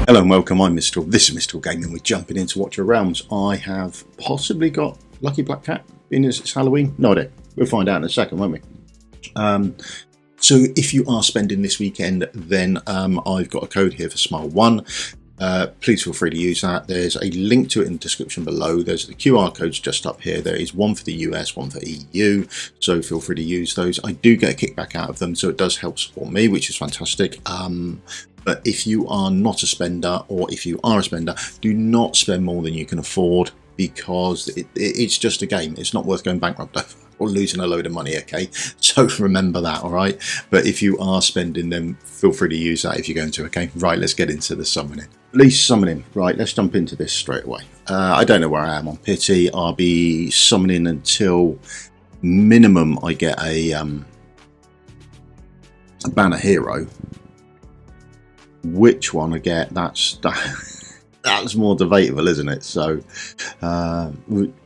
Hello and welcome, I'm Misstical. This is Misstical Gaming. We're jumping into Watch Your Realms. I have possibly got Lucky Black Cat in as it's Halloween. No idea. We'll find out in a second, won't we? So if you are spending this weekend, then I've got a code here for Smile1. Please feel free to use that. There's a link to it in the description below. There's the QR codes just up here. There is one for the US, one for EU, so feel free to use those. I do get a kickback out of them, so it does help support me, which is fantastic. But if you are not a spender, or if you are a spender, do not spend more than you can afford, because it's just a game. It's not worth going bankrupt over or losing a load of money, okay? So remember that, all right? But if you are spending, then feel free to use that if you're going to, okay? Right, let's get into the summoning. Least summoning. Right, let's jump into this straight away. I don't know where I am on pity. I'll be summoning until minimum I get a banner hero. Which one I get, that's more debatable, isn't it? So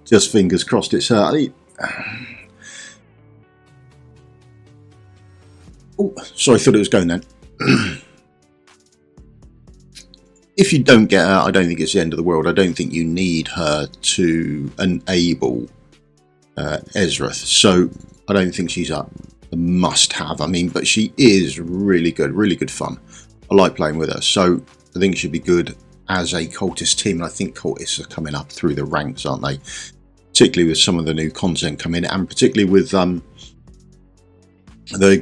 just fingers crossed it's oh, sorry, I thought it was going then. If you don't get her, I don't think it's the end of the world. I don't think you need her to enable Ezrath, so I don't think she's a must-have. I mean, but she is really good fun. I like playing with her, so I think it should be good as a cultist team. And I think cultists are coming up through the ranks, aren't they? Particularly with some of the new content coming, and particularly with the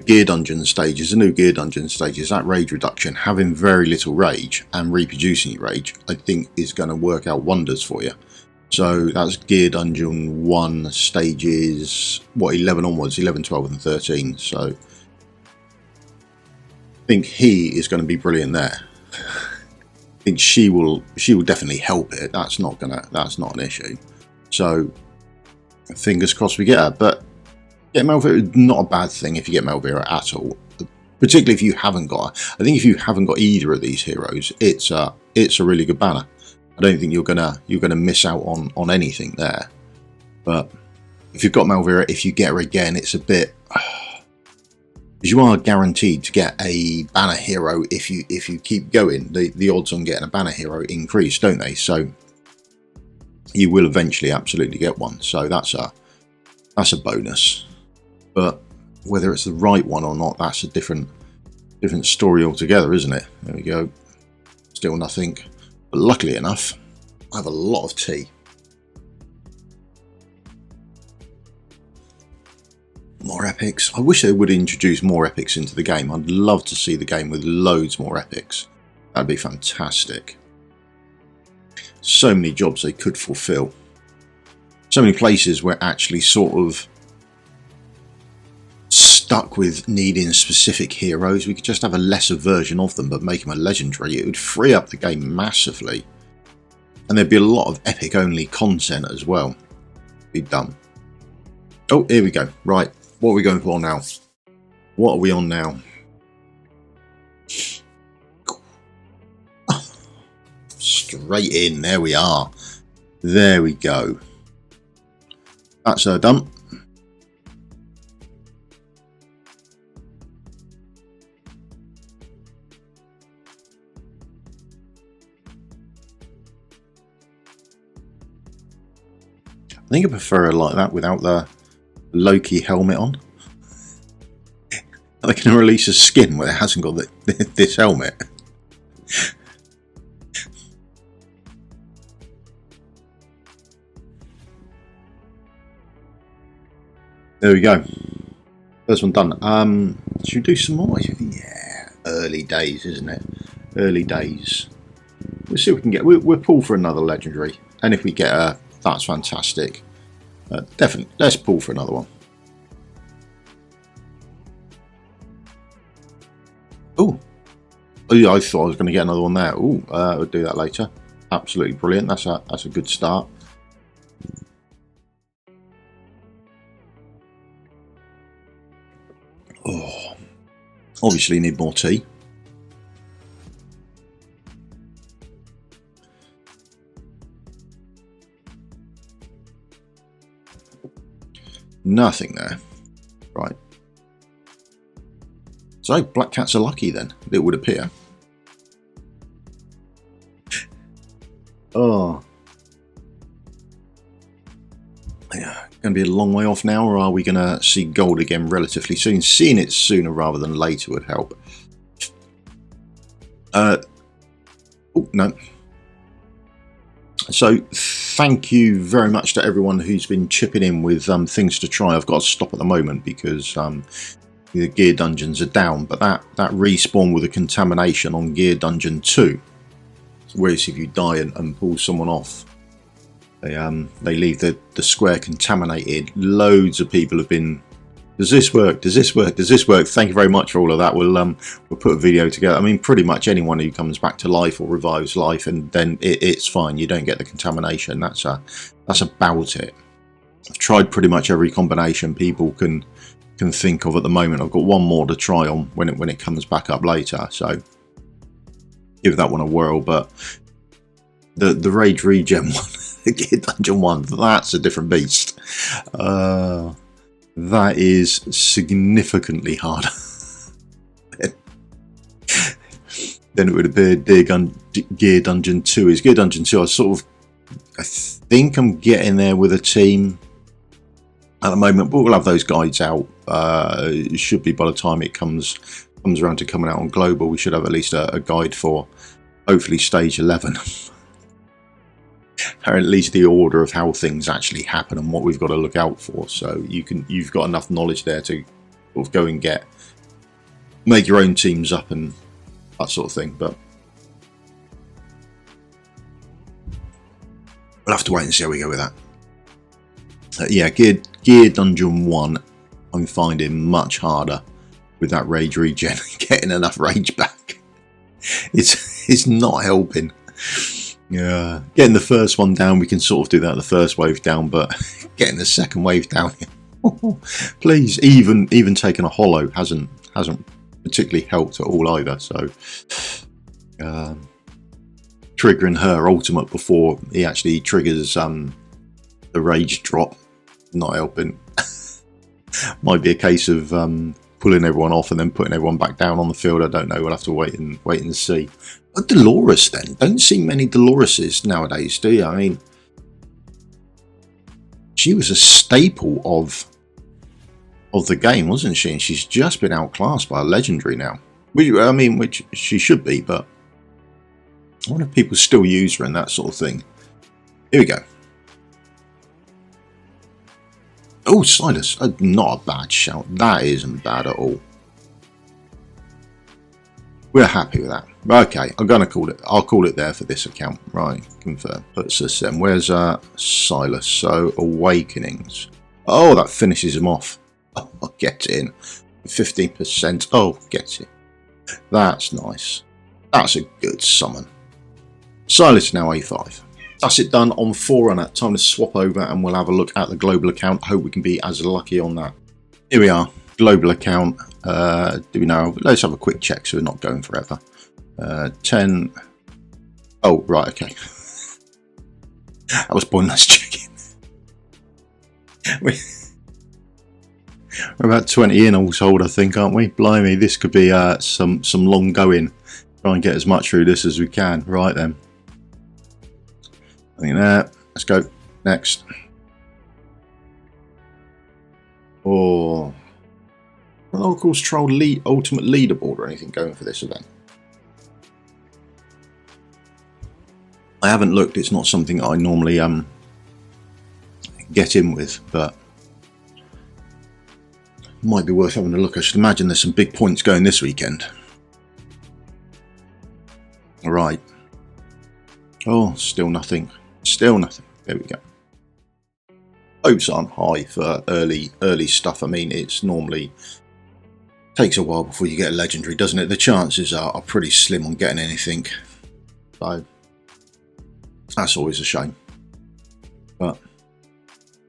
gear dungeon stages, the new gear dungeon stages, that rage reduction, having very little rage and reproducing your rage, I think is going to work out wonders for you. So that's gear dungeon 1 stages, what, 11 onwards, 11, 12 and 13. So I think he is going to be brilliant there. I think she will definitely help it. That's not an issue. So fingers crossed we get her. But yeah, Malvira is not a bad thing if you get Malvira at all. Particularly if you haven't got her. I think if you haven't got either of these heroes, it's a really good banner. I don't think you're gonna miss out on anything there. But if you've got Malvira, if you get her again, it's a bit, because you are guaranteed to get a banner hero if you keep going. The odds on getting a banner hero increase, don't they? So you will eventually absolutely get one. So that's a bonus. But whether it's the right one or not, that's a different story altogether, isn't it? There we go. Still nothing. But luckily enough, I have a lot of tea. More epics. I wish they would introduce more epics into the game. I'd love to see the game with loads more epics. That'd be fantastic. So many jobs they could fulfill. So many places we're actually sort of stuck with needing specific heroes. We could just have a lesser version of them but make them a legendary. It would free up the game massively, and there'd be a lot of epic only content as well. Be done. Oh, here we go. Right, what are we going for now? What are we on now? Straight in. There we are. There we go. That's done. I think I prefer it like that without the Loki helmet on. I can release a skin where it hasn't got this helmet. There we go. First one done. Should we do some more? Yeah, early days, isn't it? Early days. We'll see if we can get. We'll pull for another legendary, and if we get a, that's fantastic. Definitely, let's pull for another one. Oh, yeah, I thought I was going to get another one there. Oh, we'll do that later. Absolutely brilliant. That's a good start. Oh, obviously need more tea. Nothing there. Right. So black cats are lucky then, it would appear. Oh, yeah, going to be a long way off now, or are we going to see gold again relatively soon? Seeing it sooner rather than later would help. Oh no. So thank you very much to everyone who's been chipping in with things to try. I've got to stop at the moment because the gear dungeons are down, but that respawn with a contamination on gear dungeon 2, whereas if you die and pull someone off, they leave the square contaminated. Loads of people have been, does this work, does this work, does this work? Thank you very much for all of that. We'll put a video together. I mean, pretty much anyone who comes back to life or revives life, and then it's fine, you don't get the contamination. That's about it. I've tried pretty much every combination people can think of at the moment. I've got one more to try on when it comes back up later, so give that one a whirl. But the rage regen one, the gear dungeon 1, that's a different beast. That is significantly harder than it would have been gear dungeon 2 is. Gear dungeon 2, I think I'm getting there with a team at the moment, but we'll have those guides out. It should be by the time it comes around to coming out on global, we should have at least a guide for hopefully stage 11. Or at least the order of how things actually happen and what we've got to look out for. So you've got enough knowledge there to sort of go and make your own teams up and that sort of thing. But we'll have to wait and see how we go with that. Yeah, gear dungeon 1, I'm finding much harder with that rage regen. Getting enough rage back, it's not helping. Yeah, getting the first one down, we can sort of do that, the first wave down, but getting the second wave down, please, even taking a hollow hasn't particularly helped at all either. So triggering her ultimate before he actually triggers the rage drop, not helping. Might be a case of pulling everyone off and then putting everyone back down on the field. I don't know, we'll have to wait and see. A Dolores then, don't see many Doloreses nowadays, do you? I mean, she was a staple of the game, wasn't she? And she's just been outclassed by a legendary now. Which she should be, but I wonder if people still use her and that sort of thing. Here we go. Oh, Silas, not a bad shout. That isn't bad at all. We're happy with that. Okay, I'm going to call it. I'll call it there for this account. Right, confirm. Puts us in. Where's Silas? So, Awakenings. Oh, that finishes him off. Oh, get in. 15%. Oh, get it. That's nice. That's a good summon. Silas now A5. That's it done on Forerunner. Time to swap over and we'll have a look at the global account. Hope we can be as lucky on that. Here we are. Global account. Do we know? Let's have a quick check so we're not going forever. 10. Oh, right, okay. That was pointless checking. We're about 20 in all told, I think, aren't we? Blimey, this could be some long going. Try and get as much through this as we can. Right then. I think there. Let's go. Next. Oh. Locals Troll Ultimate Leaderboard or anything going for this event? I haven't looked. It's not something I normally get in with, but might be worth having a look. I should imagine there's some big points going this weekend. All right. Oh, still nothing. Still nothing. There we go. Hopes aren't high for early stuff. I mean, it's normally takes a while before you get a legendary, doesn't it? The chances are pretty slim on getting anything. So that's always a shame. But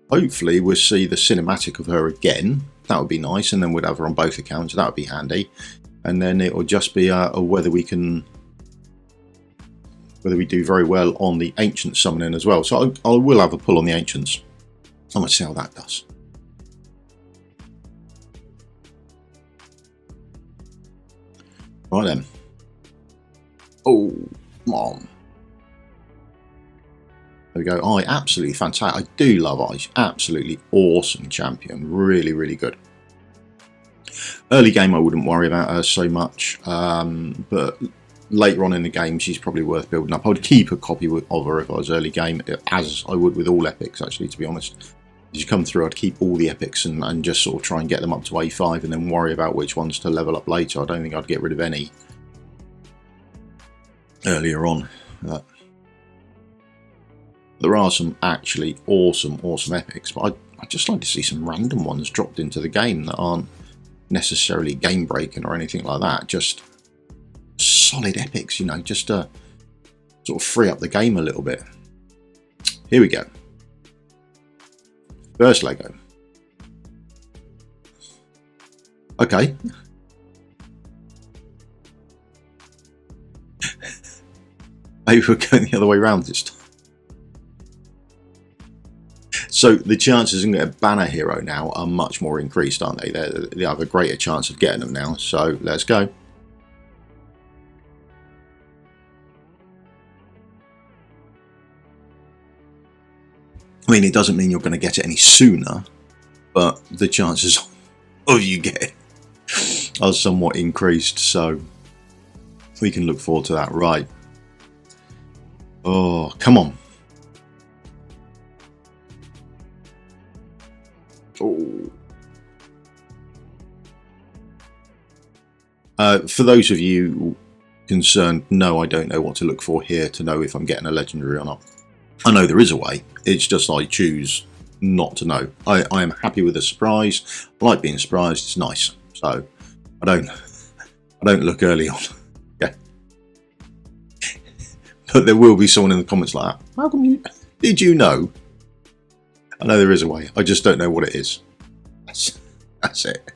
hopefully we'll see the cinematic of her again. That would be nice, and then we'd have her on both accounts. That would be handy. And then it will just be whether we do very well on the ancient summoning as well. So I will have a pull on the ancients. I might see how that does. Right then. Oh, come on. There we go. I absolutely fantastic. I do love Ice. Absolutely awesome champion. Really, really good. Early game, I wouldn't worry about her so much, but later on in the game, she's probably worth building up. I would keep a copy of her if I was early game, as I would with all epics, actually, to be honest. As you come through, I'd keep all the epics and just sort of try and get them up to A5 and then worry about which ones to level up later. I don't think I'd get rid of any earlier on. There are some actually awesome epics, but I'd just like to see some random ones dropped into the game that aren't necessarily game breaking or anything like that. Just solid epics, you know, just to sort of free up the game a little bit. Here we go. First Lego. Okay. Maybe we're going the other way around this time. So the chances of getting a banner hero now are much more increased, aren't they? They have a greater chance of getting them now. So let's go. I mean, it doesn't mean you're going to get it any sooner, but the chances of you getting it are somewhat increased. So we can look forward to that. Right. Oh, come on. Oh. For those of you concerned, no, I don't know what to look for here to know if I'm getting a legendary or not. I know there is a way, it's just I choose not to know. I am happy with a surprise. I like being surprised, it's nice. So I don't look early on. Yeah. But there will be someone in the comments like that. How come you did you know? I know there is a way, I just don't know what it is. That's it.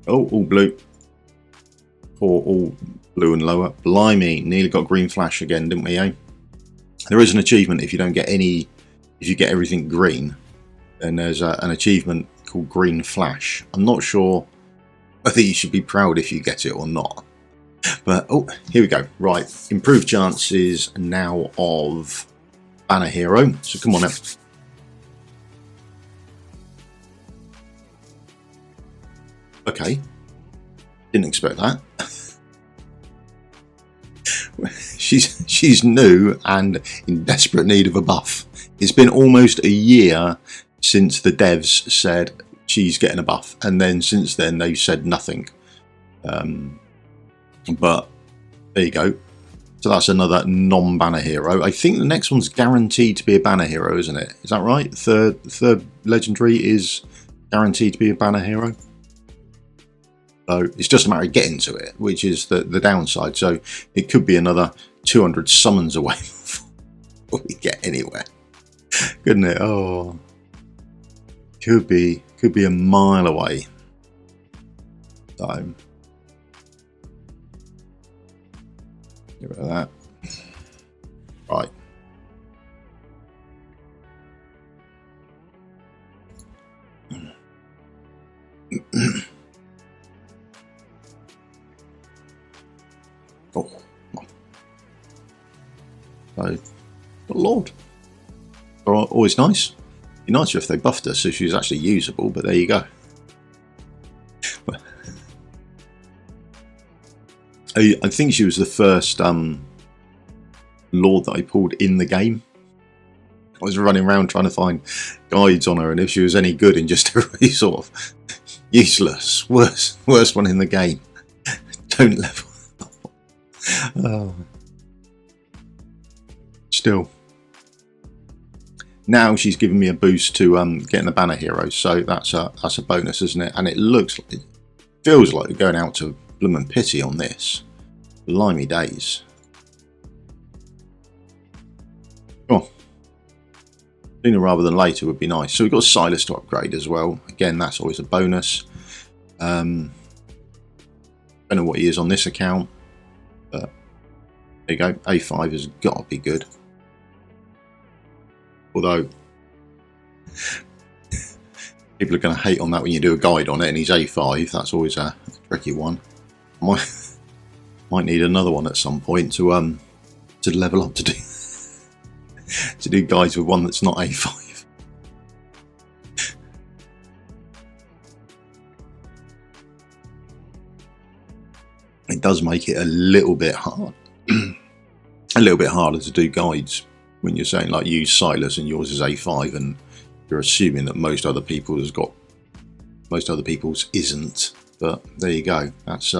Oh, all blue. Or all blue and lower. Blimey, nearly got green flash again, didn't we, eh? There is an achievement if you don't get any, if you get everything green, then there's an achievement called green flash. I'm not sure whether you should be proud if you get it or not. But, oh, here we go. Right, improved chances now of banner hero. So come on now. Okay. Didn't expect that. She's new and in desperate need of a buff. It's been almost a year since the devs said she's getting a buff, and then since then they've said nothing. But there you go. So that's another non-banner hero. I think the next one's guaranteed to be a banner hero, isn't it? Is that right? Third legendary is guaranteed to be a banner hero. So it's just a matter of getting to it, which is the downside. So it could be another 200 summons away before we get anywhere, couldn't it? Oh, could be a mile away. So get rid of that. Right. Oh, so, but Lord, always nice. Be nicer if they buffed her so she was actually usable, but there you go. I think she was the first Lord that I pulled in the game. I was running around trying to find guides on her, and if she was any good in just a really sort of useless, worst one in the game. Don't level. Oh. Still, now she's giving me a boost to getting the banner heroes, so that's a bonus, isn't it? And it feels like we're going out to bloomin' pity on this. Blimey days. Oh, sooner rather than later would be nice. So we've got Silas to upgrade as well. Again, that's always a bonus. Don't know what he is on this account, but there you go. A5 has got to be good. Although people are going to hate on that when you do a guide on it, and he's A5. That's always a tricky one. Might need another one at some point to level up to do to do guides with one that's not A5. It does make it a little bit hard, a little bit harder to do guides when you're saying like use Silas and yours is A5, and you're assuming that most other people's isn't. But there you go. That's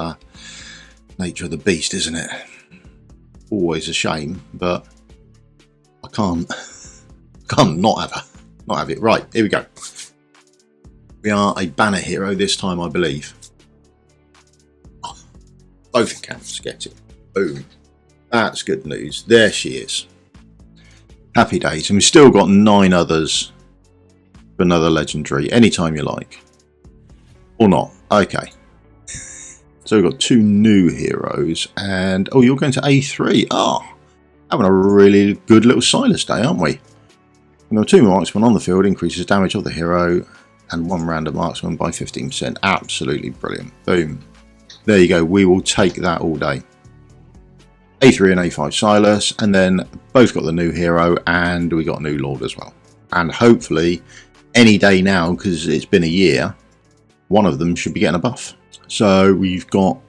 nature of the beast, isn't it? Always a shame, but I can't not have it. Right, here we go. We are a banner hero this time, I believe. Oh, both accounts get it. Boom. That's good news. There she is. Happy days. And we've still got 9 others for another legendary. Anytime you like. Or not. Okay. So we've got 2 new heroes. And, oh, you're going to A3. Oh, having a really good little Silas day, aren't we? And there are 2 marksmen on the field. Increases damage of the hero. And 1 random marksman by 15%. Absolutely brilliant. Boom. There you go. We will take that all day. A3 and A5 Silas, and then both got the new hero, and we got a new lord as well. And hopefully, any day now, because it's been a year, one of them should be getting a buff. So we've got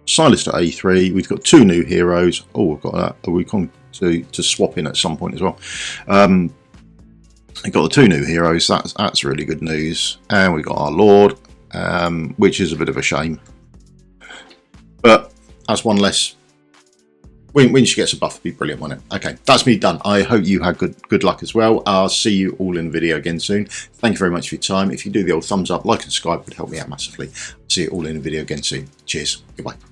Silas to A3, we've got 2 new heroes. Oh, we've got that. We're going to swap in at some point as well. We've got the 2 new heroes, that's really good news. And we've got our lord, which is a bit of a shame. But that's one less. When she gets a buff, it'd be brilliant, wouldn't it? Okay, that's me done. I hope you had good luck as well. I'll see you all in the video again soon. Thank you very much for your time. If you do the old thumbs up, like and subscribe, would help me out massively. See you all in the video again soon. Cheers. Goodbye.